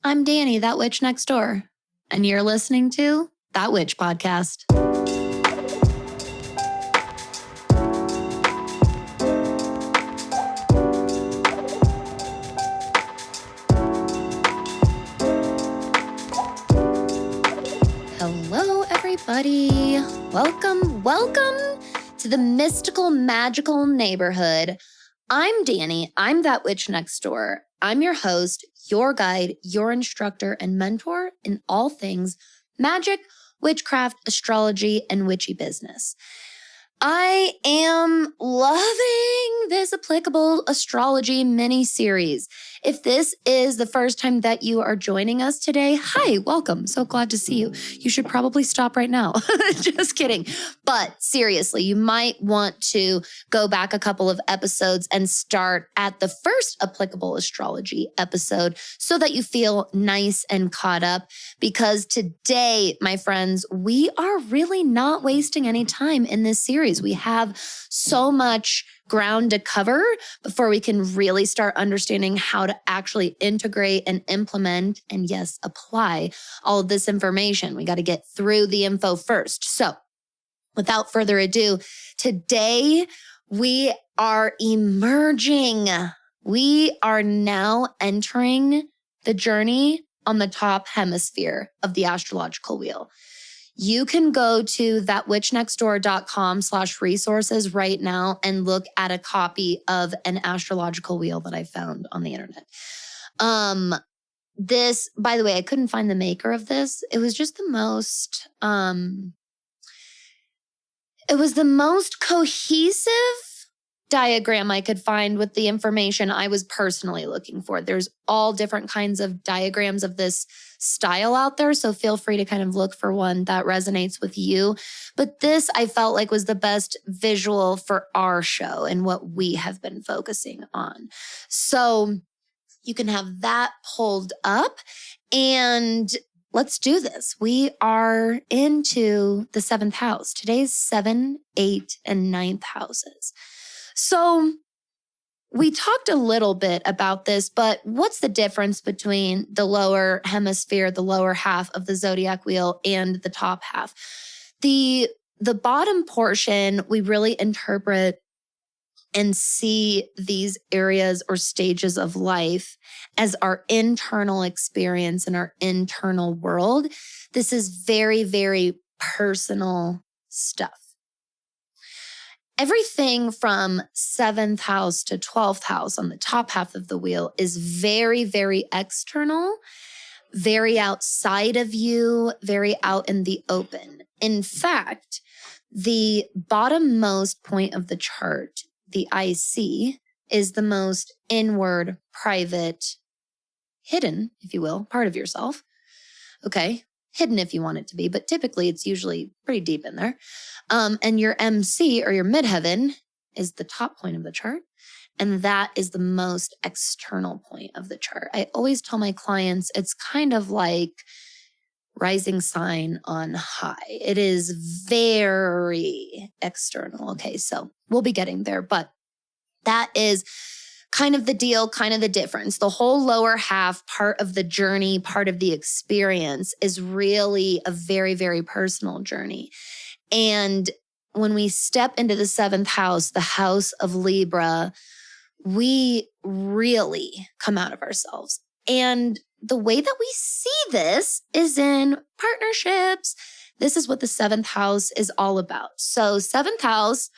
I'm Danny, that witch next door, and you're listening to That Witch Podcast. Hello, everybody. Welcome to the mystical, magical neighborhood. I'm Danny. I'm that witch next door. I'm your host, your guide, your instructor, and mentor in all things magic, witchcraft, astrology, and witchy business. I am loving this Applicable Astrology Miniseries. If this is the first time that you are joining us today, hi, welcome. So glad to see you. You should probably stop right now. Just kidding. But seriously, you might want to go back a couple of episodes and start at the first Applicable Astrology episode so that you feel nice and caught up. Because today, my friends, we are really not wasting any time in this series. We have so much ground to cover before we can really start understanding how to actually integrate and implement and, yes, apply all of this information. We got to get through the info first. So without further ado, today we are emerging. We are now entering the journey on the top hemisphere of the astrological wheel. You can go to thatwitchnextdoor.com/resources right now and look at a copy of an astrological wheel that I found on the internet. This, by the way, I couldn't find the maker of this. It was just the most, it was the most cohesive diagram I could find with the information I was personally looking for. There's all different kinds of diagrams of this style out there, so feel free to kind of look for one that resonates with you. But this I felt like was the best visual for our show and what we have been focusing on. So you can have that pulled up and let's do this. We are into the 7th house. Today's 7, 8, and 9th houses. So we talked a little bit about this, but what's the difference between the lower hemisphere, the lower half of the zodiac wheel, and the top half? The bottom portion, we really interpret and see these areas or stages of life as our internal experience and our internal world. This is very, very personal stuff. Everything from 7th house to 12th house on the top half of the wheel is very, very external, very outside of you, very out in the open. In fact, the bottommost point of the chart, the IC, is the most inward, private, hidden, if you will, part of yourself. Okay. Hidden if you want it to be, but typically it's usually pretty deep in there. And your MC or your midheaven is the top point of the chart. And that is the most external point of the chart. I always tell my clients it's kind of like rising sign on high. It is very external. Okay, so we'll be getting there, but that is kind of the deal, kind of the difference. The whole lower half, part of the journey, part of the experience is really a very, very personal journey. And when we step into the 7th house, the house of Libra, we really come out of ourselves. And the way that we see this is in partnerships. This is what the 7th house is all about. So 7th house,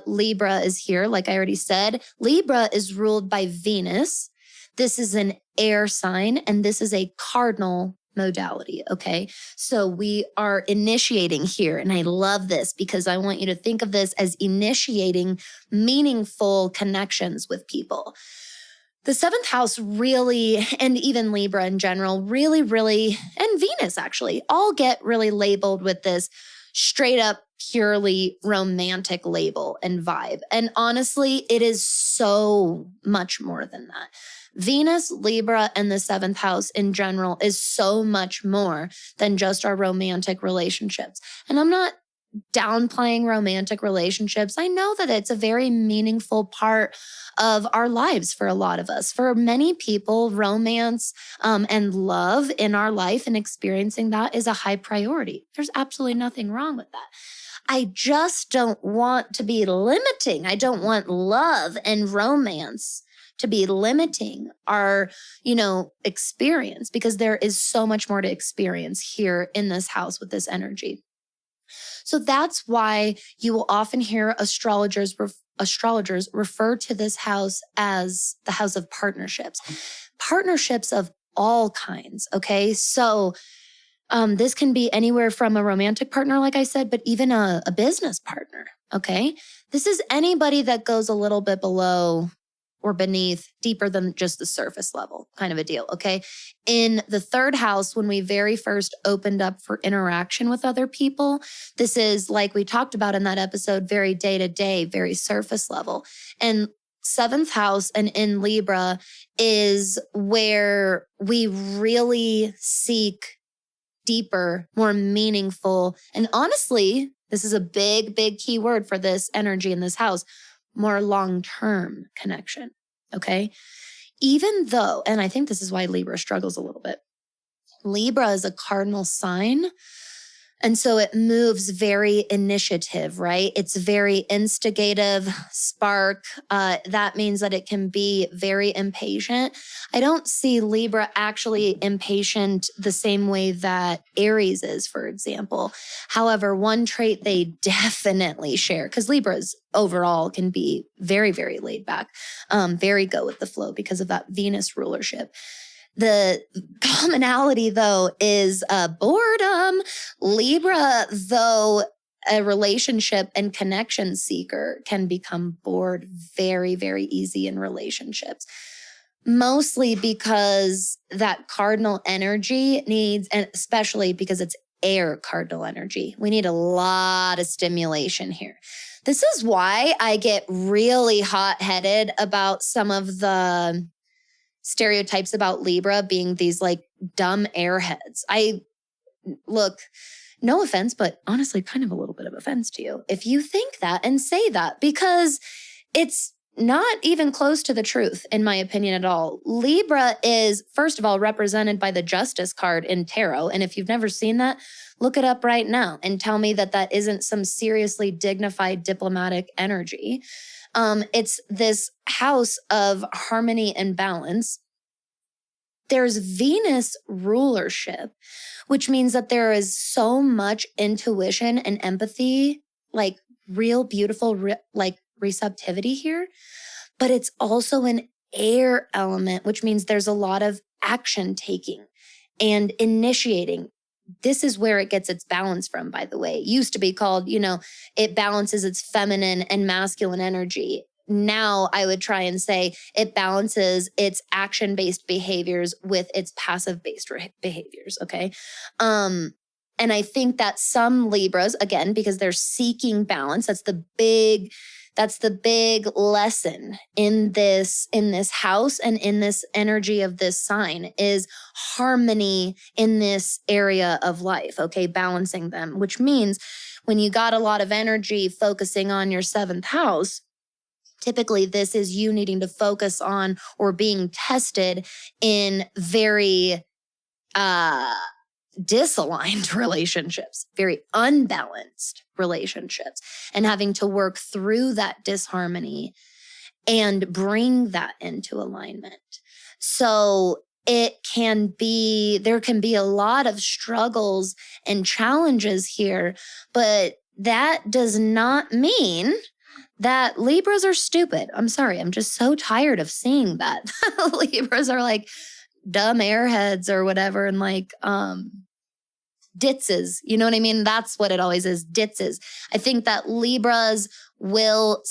Libra is here, like I already said. Libra is ruled by Venus. This is an air sign, and this is a cardinal modality, okay? So we are initiating here, and I love this because I want you to think of this as initiating meaningful connections with people. The 7th house really, and even Libra in general, really, and Venus actually, all get really labeled with this straight up, purely romantic label and vibe. And honestly, it is so much more than that. Venus, Libra, and the 7th house in general is so much more than just our romantic relationships. And I'm not downplaying romantic relationships. I know that it's a very meaningful part of our lives for a lot of us. For many people, romance and love in our life and experiencing that is a high priority. There's absolutely nothing wrong with that. I just don't want to be limiting. I don't want love and romance to be limiting our, experience, because there is so much more to experience here in this house with this energy. So that's why you will often hear astrologers refer to this house as the house of partnerships of all kinds. Okay. So this can be anywhere from a romantic partner, like I said, but even a business partner. Okay. This is anybody that goes a little bit below or beneath, deeper than just the surface level kind of a deal. Okay. In the third house, when we very first opened up for interaction with other people, this is, like we talked about in that episode, very day to day, very surface level. And seventh house and in Libra is where we really seek deeper, more meaningful, and honestly, this is a big, big key word for this energy in this house, more long-term connection, okay? Even though, and I think this is why Libra struggles a little bit, Libra is a cardinal sign, and so it moves very initiative, right? It's very instigative, spark. That means that it can be very impatient. I don't see Libra actually impatient the same way that Aries is, for example. However, one trait they definitely share, because Libras overall can be very, very laid back, very go with the flow because of that Venus rulership. The commonality, though, is boredom. Libra, though a relationship and connection seeker, can become bored very, very easy in relationships. Mostly because that cardinal energy needs, and especially because it's air cardinal energy, we need a lot of stimulation here. This is why I get really hot-headed about some of the stereotypes about Libra being these like dumb airheads. Look, no offense, but honestly, kind of a little bit of offense to you if you think that and say that, because it's not even close to the truth, in my opinion, at all. Libra is, first of all, represented by the Justice card in tarot. And if you've never seen that, look it up right now and tell me that that isn't some seriously dignified diplomatic energy. It's this house of harmony and balance. There's Venus rulership, which means that there is so much intuition and empathy, like real beautiful, receptivity here. But it's also an air element, which means there's a lot of action taking and initiating. This is where it gets its balance from, by the way. It used to be called, it balances its feminine and masculine energy. Now I would try and say it balances its action-based behaviors with its passive-based behaviors, okay? And I think that some Libras, again, because they're seeking balance, that's the big lesson in this house and in this energy of this sign, is harmony in this area of life, okay? Balancing them, which means when you got a lot of energy focusing on your seventh house, typically this is you needing to focus on or being tested in very disaligned relationships, very unbalanced relationships, and having to work through that disharmony and bring that into alignment. So there can be a lot of struggles and challenges here, but that does not mean that Libras are stupid. I'm sorry. I'm just so tired of seeing that. Libras are like dumb airheads or whatever, and like, ditzes. You know what I mean? That's what it always is, ditzes. I think that Libras will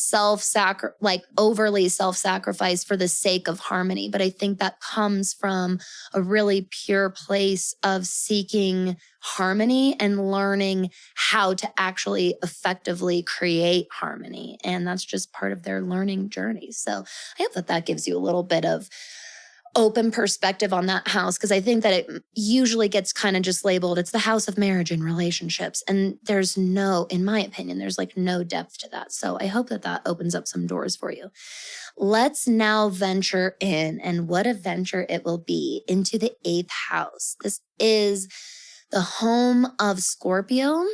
overly self-sacrifice for the sake of harmony. But I think that comes from a really pure place of seeking harmony and learning how to actually effectively create harmony. And that's just part of their learning journey. So I hope that gives you a little bit of open perspective on that house, because I think that it usually gets kind of just labeled, it's the house of marriage and relationships. And there's no, in my opinion, there's like no depth to that. So I hope that that opens up some doors for you. Let's now venture in, and what a venture it will be, into the 8th house. This is the home of Scorpio.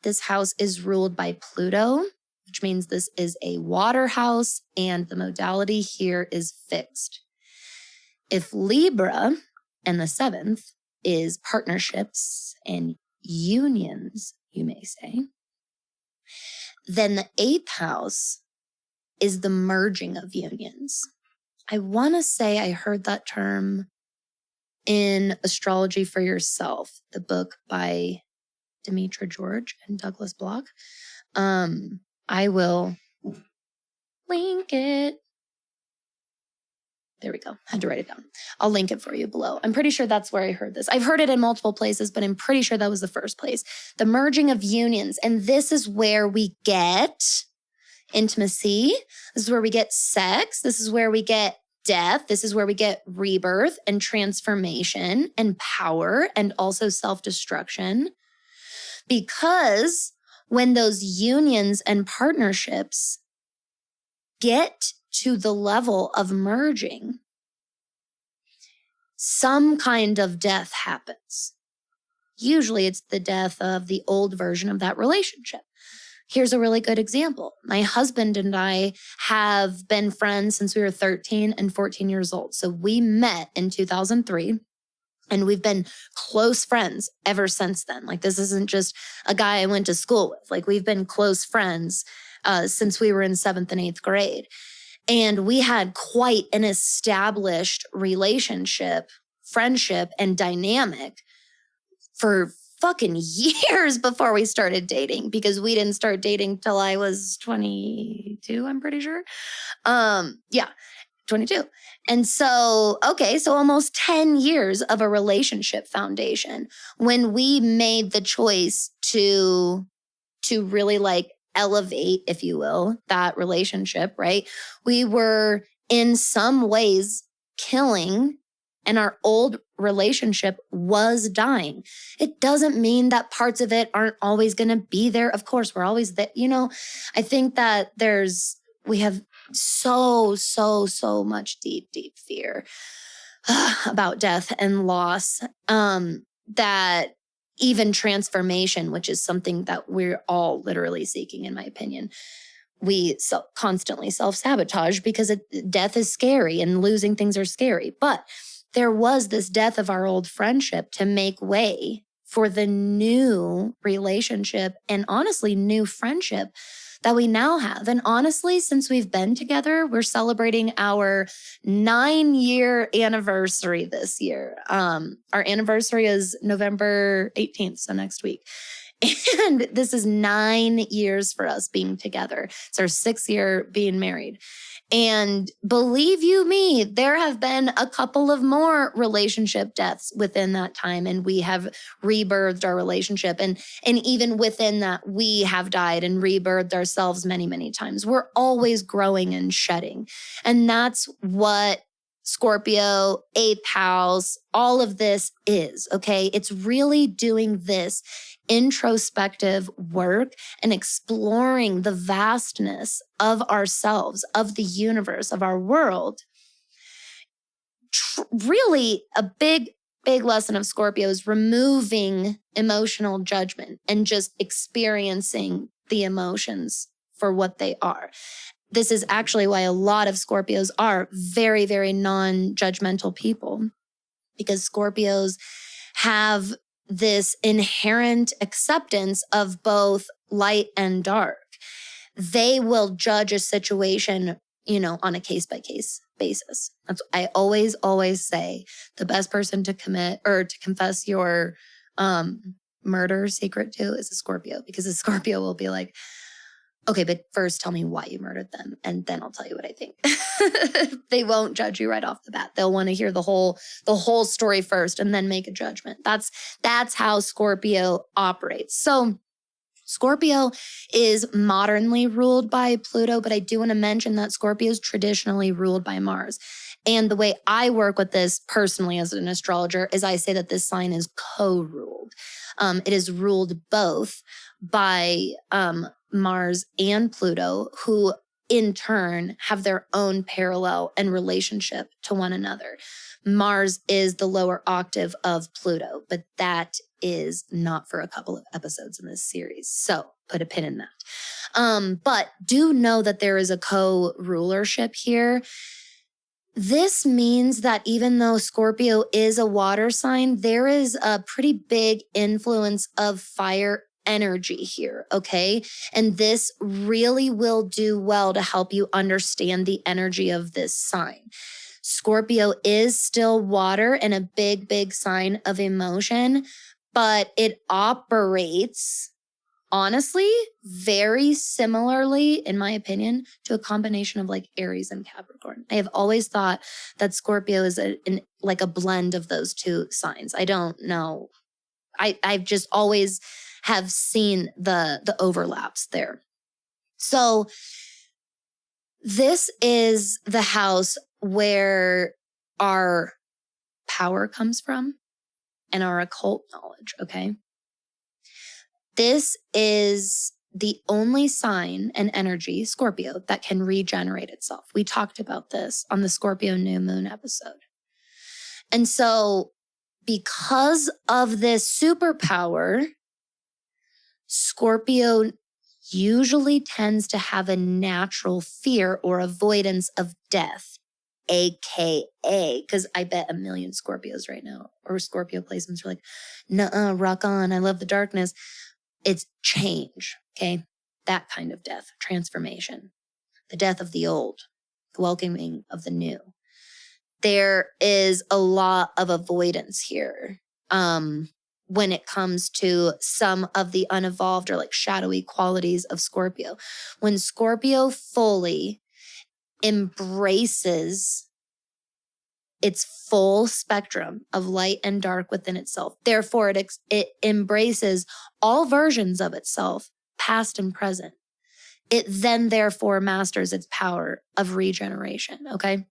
This house is ruled by Pluto, which means this is a water house, and the modality here is fixed. If Libra, and the 7th, is partnerships and unions, you may say, then the 8th house is the merging of unions. I want to say I heard that term in Astrology for Yourself, the book by Demetra George and Douglas Bloch. I will link it. There we go. Had to write it down. I'll link it for you below. I'm pretty sure that's where I heard this. I've heard it in multiple places, but I'm pretty sure that was the first place. The merging of unions. And this is where we get intimacy. This is where we get sex. This is where we get death. This is where we get rebirth and transformation and power, and also self-destruction. Because when those unions and partnerships get to the level of merging, some kind of death happens. Usually it's the death of the old version of that relationship. Here's a really good example. My husband and I have been friends since we were 13 and 14 years old. So we met in 2003. And we've been close friends ever since then. Like, this isn't just a guy I went to school with. Like, we've been close friends since we were in 7th and 8th grade. And we had quite an established relationship, friendship, and dynamic for fucking years before we started dating, because we didn't start dating till I was 22, I'm pretty sure. 22. And so, okay, so almost 10 years of a relationship foundation. When we made the choice to really like elevate, if you will, that relationship, right? We were in some ways killing, and our old relationship was dying. It doesn't mean that parts of it aren't always going to be there. Of course, we're always there. You know, I think that we have so much deep fear about death and loss, that even transformation, which is something that we're all literally seeking, in my opinion, we constantly self-sabotage because death is scary and losing things are scary. But there was this death of our old friendship to make way for the new relationship and honestly new friendship that we now have. And honestly, since we've been together, we're celebrating our 9-year anniversary this year. Our anniversary is November 18th, so next week. And this is 9 years for us being together. It's our 6th year being married. And believe you me, there have been a couple of more relationship deaths within that time, and we have rebirthed our relationship. And even within that, we have died and rebirthed ourselves many, many times. We're always growing and shedding. And that's what Scorpio, 8th house, all of this is, okay? It's really doing this introspective work and exploring the vastness of ourselves, of the universe, of our world. Really, a big lesson of Scorpio is removing emotional judgment and just experiencing the emotions for what they are. This is actually why a lot of Scorpios are very, very non-judgmental people, because Scorpios have this inherent acceptance of both light and dark. They will judge a situation, on a case-by-case basis. That's I always say the best person to commit or to confess your murder secret to is a Scorpio, because a Scorpio will be like, okay, but first tell me why you murdered them, and then I'll tell you what I think. They won't judge you right off the bat. They'll want to hear the whole story first and then make a judgment. That's how Scorpio operates. So Scorpio is modernly ruled by Pluto, but I do want to mention that Scorpio is traditionally ruled by Mars. And the way I work with this personally as an astrologer is I say that this sign is co-ruled. It is ruled both by Mars and Pluto, who in turn have their own parallel and relationship to one another. Mars is the lower octave of Pluto, but that is not for a couple of episodes in this series. So put a pin in that. But do know that there is a co-rulership here. This means that even though Scorpio is a water sign, there is a pretty big influence of fire energy here, okay? And this really will do well to help you understand the energy of this sign. Scorpio is still water and a big, big sign of emotion, but it operates, honestly, very similarly, in my opinion, to a combination of like Aries and Capricorn. I have always thought that Scorpio is like a blend of those two signs. I don't know. I've just always have seen the overlaps there. So this is the house where our power comes from and our occult knowledge, okay? This is the only sign and energy, Scorpio, that can regenerate itself. We talked about this on the Scorpio new moon episode. And so because of this superpower, Scorpio usually tends to have a natural fear or avoidance of death, AKA, because I bet a million Scorpios right now, or Scorpio placements are like, nuh-uh, rock on, I love the darkness. It's change, okay? That kind of death, transformation, the death of the old, the welcoming of the new. There is a lot of avoidance here when it comes to some of the unevolved or like shadowy qualities of Scorpio. When Scorpio fully embraces its full spectrum of light and dark within itself, therefore it embraces all versions of itself, past and present. It then therefore masters its power of regeneration, okay?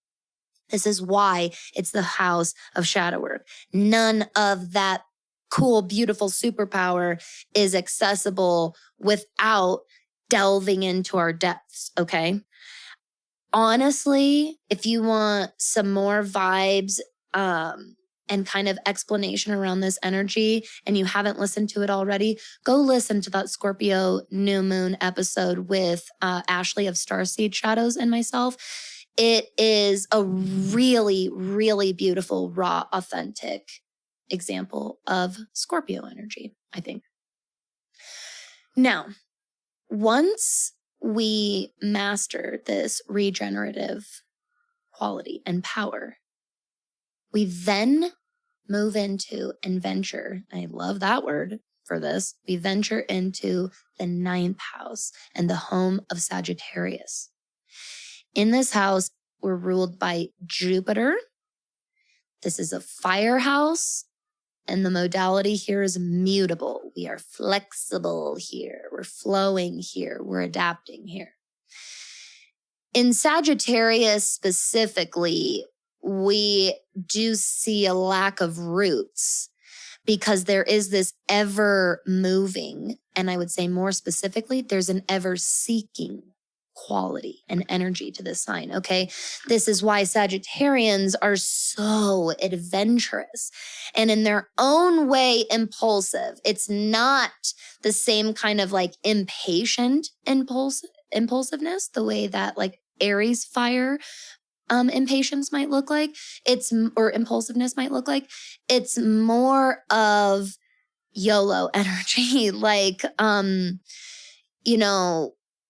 This is why it's the house of shadow work. None of that cool, beautiful superpower is accessible without delving into our depths, okay? Honestly, if you want some more vibes and kind of explanation around this energy and you haven't listened to it already, go listen to that Scorpio new moon episode with Ashley of Starseed Shadows and myself. It is a really, really beautiful, raw, authentic example of Scorpio energy, I think. Now, once we master this regenerative quality and power, we then move into and venture, I love that word for this, we venture into the 9th house and the home of Sagittarius. In this house, we're ruled by Jupiter. This is a fire house, and the modality here is mutable. We are flexible here. We're flowing here. We're adapting here. In Sagittarius specifically, we do see a lack of roots because there is this ever moving, and I would say more specifically, there's an ever seeking quality and energy to this sign, okay? This is why Sagittarians are so adventurous and in their own way impulsive. It's not the same kind of like impatient impulsiveness, the way that like Aries fire impatience might look like. Or impulsiveness might look like. It's more of YOLO energy, like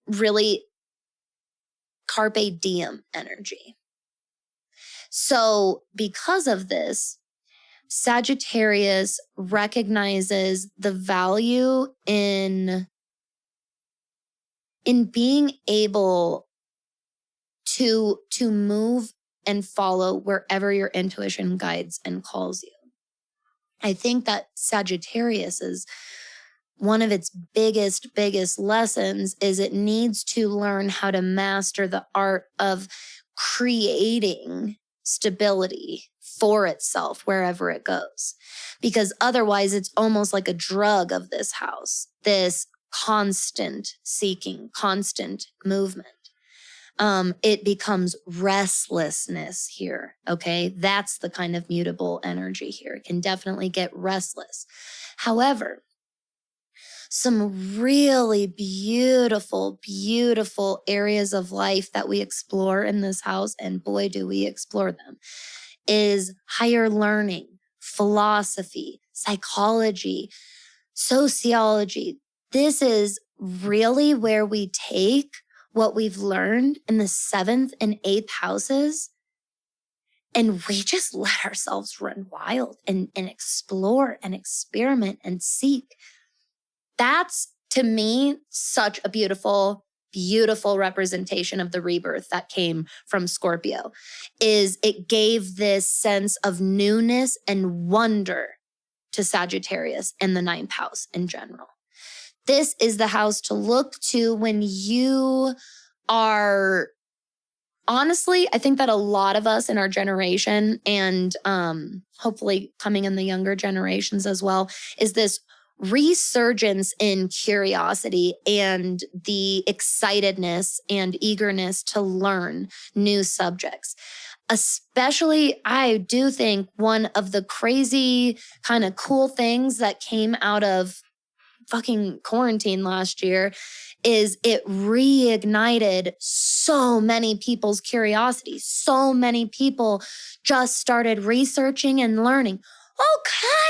really carpe diem energy. So because of this, Sagittarius recognizes the value in being able to move and follow wherever your intuition guides and calls you. I think that Sagittarius is one of its biggest lessons is it needs to learn how to master the art of creating stability for itself wherever it goes. Because otherwise it's almost like a drug of this house, this constant seeking, constant movement. It becomes restlessness here, okay? That's the kind of mutable energy here. It can definitely get restless. However, some really beautiful, beautiful areas of life that we explore in this house, and boy, do we explore them, is higher learning, philosophy, psychology, sociology. This is really where we take what we've learned in the 7th and 8th houses, and we just let ourselves run wild and explore and experiment and seek. That's, to me, such a beautiful, beautiful representation of the rebirth that came from Scorpio, is it gave this sense of newness and wonder to Sagittarius and the 9th house in general. This is the house to look to when you are, honestly, I think that a lot of us in our generation, and hopefully coming in the younger generations as well, is this resurgence in curiosity and the excitedness and eagerness to learn new subjects. Especially, I do think one of the crazy kind of cool things that came out of fucking quarantine last year is it reignited so many people's curiosity. So many people just started researching and learning all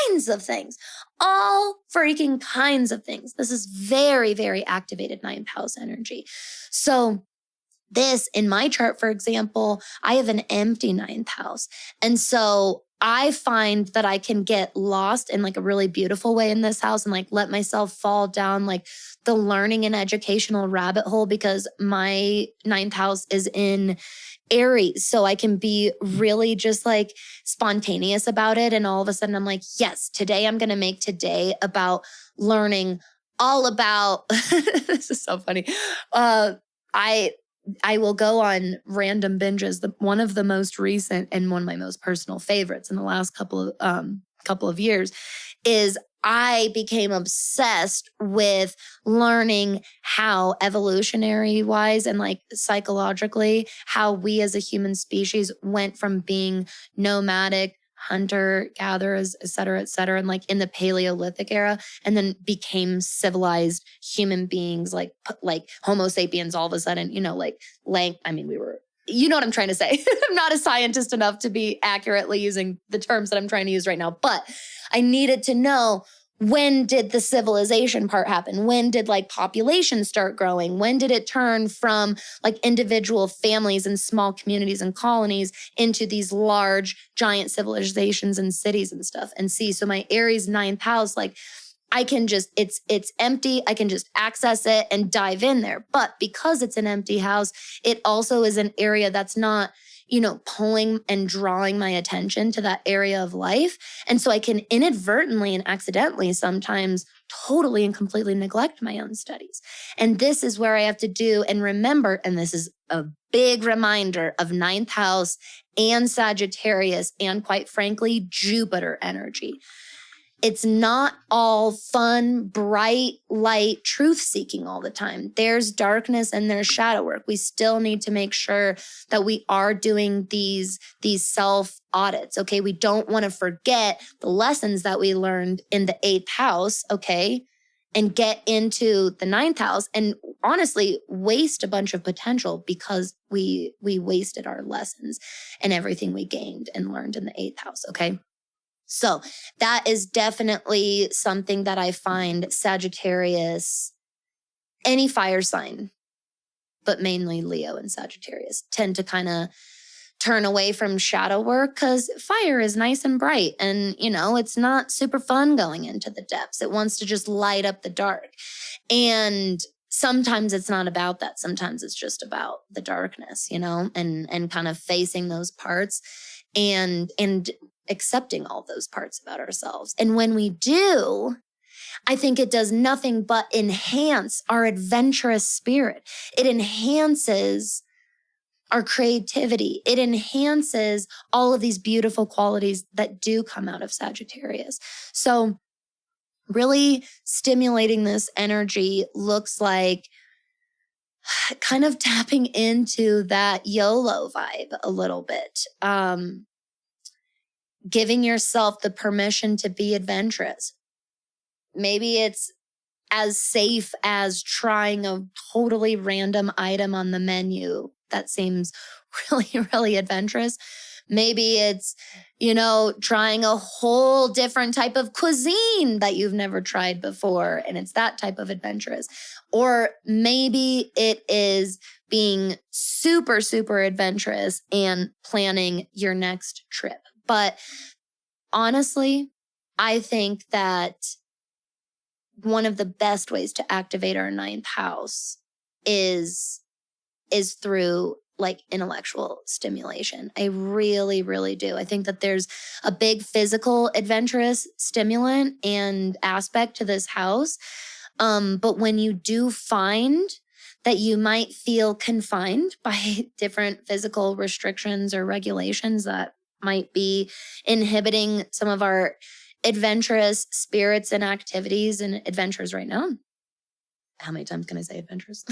kinds of things, all freaking kinds of things. This is very, very activated 9th house energy. So this, in my chart, for example, I have an empty 9th house. And so I find that I can get lost in like a really beautiful way in this house and like let myself fall down like the learning and educational rabbit hole, because my 9th house is in Aries. So I can be really just like spontaneous about it. And all of a sudden I'm like, yes, today I'm going to make today about learning all about, this is so funny. I will go on random binges. One of the most recent and one of my most personal favorites in the last couple of years is I became obsessed with learning how evolutionary wise and like psychologically, how we as a human species went from being nomadic, hunter gatherers, et cetera, and like in the Paleolithic era, and then became civilized human beings, like Homo sapiens all of a sudden, we were, you know what I'm trying to say. I'm not a scientist enough to be accurately using the terms that I'm trying to use right now, but I needed to know, when did the civilization part happen? When did like population start growing? When did it turn from like individual families and small communities and colonies into these large giant civilizations and cities and stuff? And see, so my Aries 9th house, like I can just, it's empty. I can just access it and dive in there. But because it's an empty house, it also is an area that's not, pulling and drawing my attention to that area of life. And so I can inadvertently and accidentally sometimes totally and completely neglect my own studies. And this is where I have to do and remember, and this is a big reminder of 9th house and Sagittarius and, quite frankly, Jupiter energy. It's not all fun, bright, light, truth-seeking all the time. There's darkness and there's shadow work. We still need to make sure that we are doing these self-audits, okay? We don't want to forget the lessons that we learned in the 8th house, okay? And get into the 9th house and honestly waste a bunch of potential because we wasted our lessons and everything we gained and learned in the 8th house, okay? So that is definitely something that I find Sagittarius, any fire sign, but mainly Leo and Sagittarius, tend to kind of turn away from shadow work because fire is nice and bright and, it's not super fun going into the depths. It wants to just light up the dark. And sometimes it's not about that. Sometimes it's just about the darkness, and kind of facing those parts and accepting all those parts about ourselves. And when we do, I think it does nothing but enhance our adventurous spirit. It enhances our creativity. It enhances all of these beautiful qualities that do come out of Sagittarius. So really stimulating this energy looks like kind of tapping into that YOLO vibe a little bit. Giving yourself the permission to be adventurous. Maybe it's as safe as trying a totally random item on the menu that seems really, really adventurous. Maybe it's, trying a whole different type of cuisine that you've never tried before, and it's that type of adventurous. Or maybe it is being super, super adventurous and planning your next trip. But honestly, I think that one of the best ways to activate our ninth house is through like intellectual stimulation. I really, really do. I think that there's a big physical adventurous stimulant and aspect to this house. But when you do find that you might feel confined by different physical restrictions or regulations that might be inhibiting some of our adventurous spirits and activities and adventures right now. How many times can I say adventures?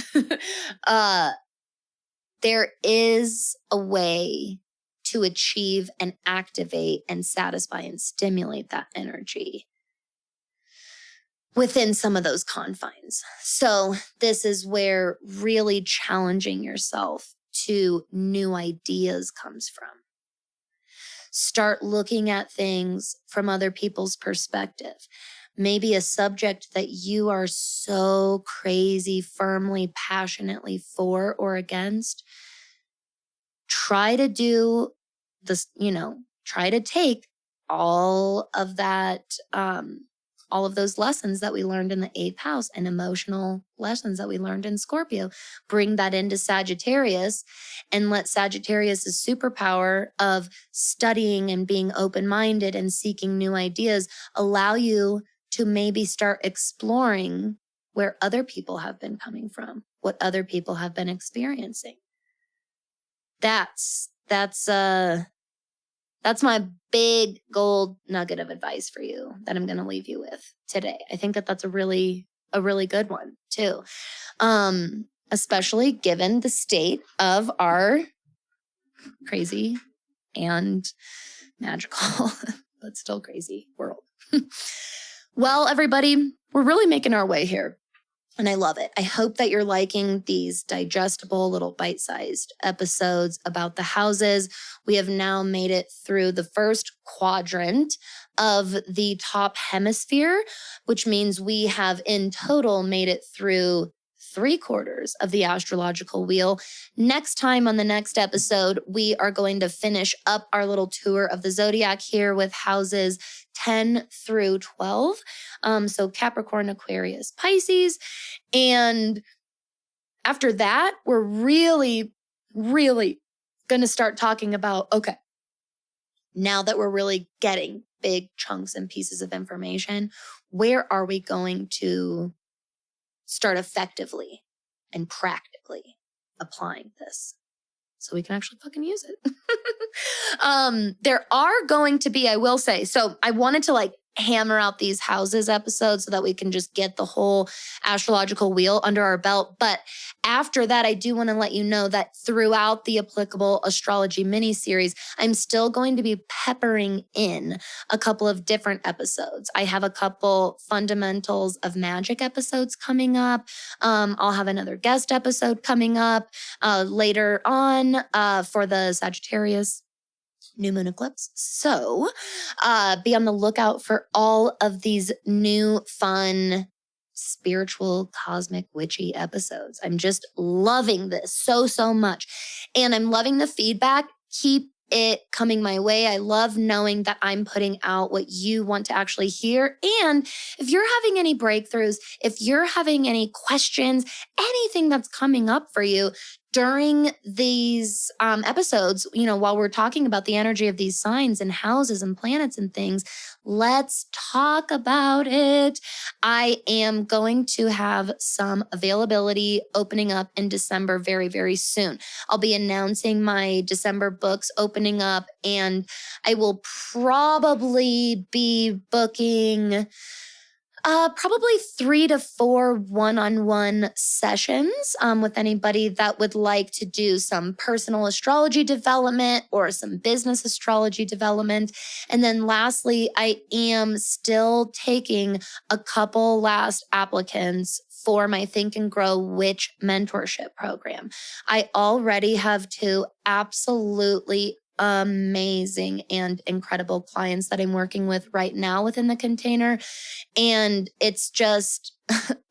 There is a way to achieve and activate and satisfy and stimulate that energy within some of those confines. So this is where really challenging yourself to new ideas comes from. Start looking at things from other people's perspective. Maybe a subject that you are so crazy, firmly, passionately for or against. Try to do this, try to take all of that, all of those lessons that we learned in the 8th house and emotional lessons that we learned in Scorpio, bring that into Sagittarius and let Sagittarius' superpower of studying and being open-minded and seeking new ideas allow you to maybe start exploring where other people have been coming from, what other people have been experiencing. That's my big gold nugget of advice for you that I'm going to leave you with today. I think that that's a really good one too. Especially given the state of our crazy and magical, but still crazy world. Well, everybody, we're really making our way here. And I love it. I hope that you're liking these digestible little bite-sized episodes about the houses. We have now made it through the first quadrant of the top hemisphere, which means we have in total made it through 3/4 of the astrological wheel. Next time on the next episode, we are going to finish up our little tour of the zodiac here with houses 10 through 12. So Capricorn, Aquarius, Pisces. And after that, we're really, really going to start talking about, okay, now that we're really getting big chunks and pieces of information, where are we going to start effectively and practically applying this so we can actually fucking use it? There are going to be, I will say, so I wanted to hammer out these houses episodes so that we can just get the whole astrological wheel under our belt. But after that, I do want to let you know that throughout the Applicable Astrology Miniseries, I'm still going to be peppering in a couple of different episodes. I have a couple fundamentals of magic episodes coming up. I'll have another guest episode coming up later on for the Sagittarius new moon eclipse. So be on the lookout for all of these new fun spiritual cosmic witchy episodes. I'm just loving this so much. And I'm loving the feedback. Keep it coming my way. I love knowing that I'm putting out what you want to actually hear. And if you're having any breakthroughs, if you're having any questions, anything that's coming up for you, during these episodes, while we're talking about the energy of these signs and houses and planets and things, let's talk about it. I am going to have some availability opening up in December very, very soon. I'll be announcing my December books opening up, and I will probably be booking probably 3 to 4 one-on-one sessions with anybody that would like to do some personal astrology development or some business astrology development. And then lastly, I am still taking a couple last applicants for my Think and Grow Witch mentorship program. I already have 2 absolutely amazing and incredible clients that I'm working with right now within the container. And it's just,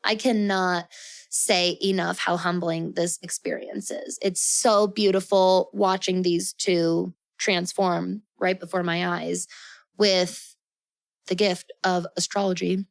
I cannot say enough how humbling this experience is. It's so beautiful watching these 2 transform right before my eyes with the gift of astrology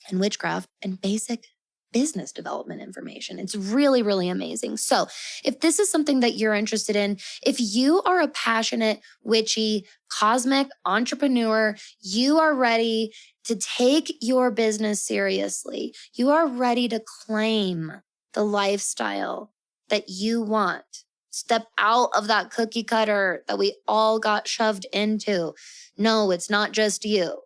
and witchcraft and basic business development information. It's really, really amazing. So if this is something that you're interested in, if you are a passionate, witchy, cosmic entrepreneur, you are ready to take your business seriously, you are ready to claim the lifestyle that you want, step out of that cookie cutter that we all got shoved into. No, it's not just you.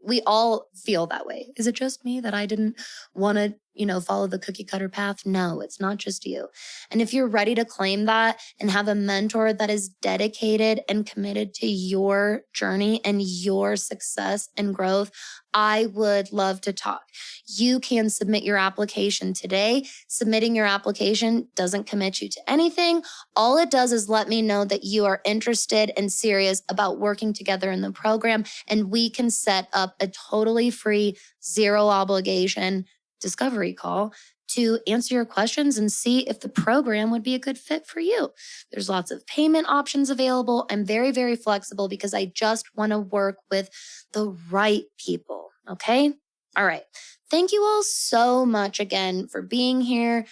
We all feel that way. Is it just me that I didn't want to, follow the cookie cutter path? No, it's not just you. And if you're ready to claim that and have a mentor that is dedicated and committed to your journey and your success and growth, I would love to talk. You can submit your application today. Submitting your application doesn't commit you to anything. All it does is let me know that you are interested and serious about working together in the program, and we can set up a totally free, zero obligation discovery call to answer your questions and see if the program would be a good fit for you. There's lots of payment options available. I'm very, very flexible because I just want to work with the right people. Okay? All right. Thank you all so much again for being here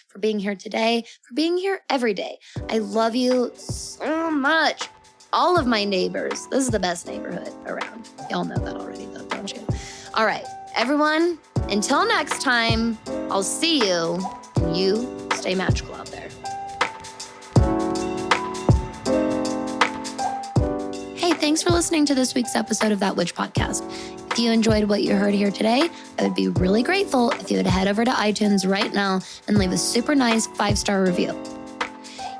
today, for being here every day. I love you so much. All of my neighbors. This is the best neighborhood around. Y'all know that already though, don't you? All right, everyone, until next time, I'll see you, and you stay magical out there. Hey, thanks for listening to this week's episode of That Witch Podcast. If you enjoyed what you heard here today, I would be really grateful if you would head over to iTunes right now and leave a super nice 5-star review.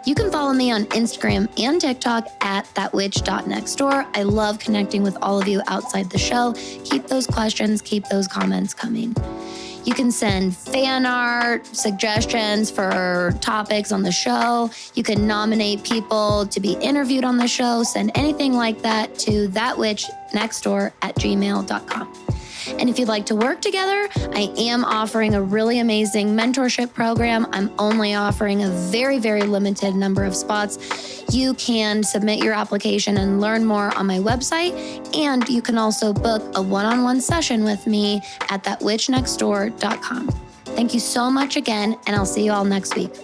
You can follow me on Instagram and TikTok at thatwitch.nextdoor. I love connecting with all of you outside the show. Keep those questions, keep those comments coming. You can send fan art, suggestions for topics on the show. You can nominate people to be interviewed on the show. Send anything like that to thatwitchnextdoor@gmail.com. And if you'd like to work together, I am offering a really amazing mentorship program. I'm only offering a very, very limited number of spots. You can submit your application and learn more on my website. And you can also book a one-on-one session with me at thatwitchnextdoor.com. Thank you so much again, and I'll see you all next week.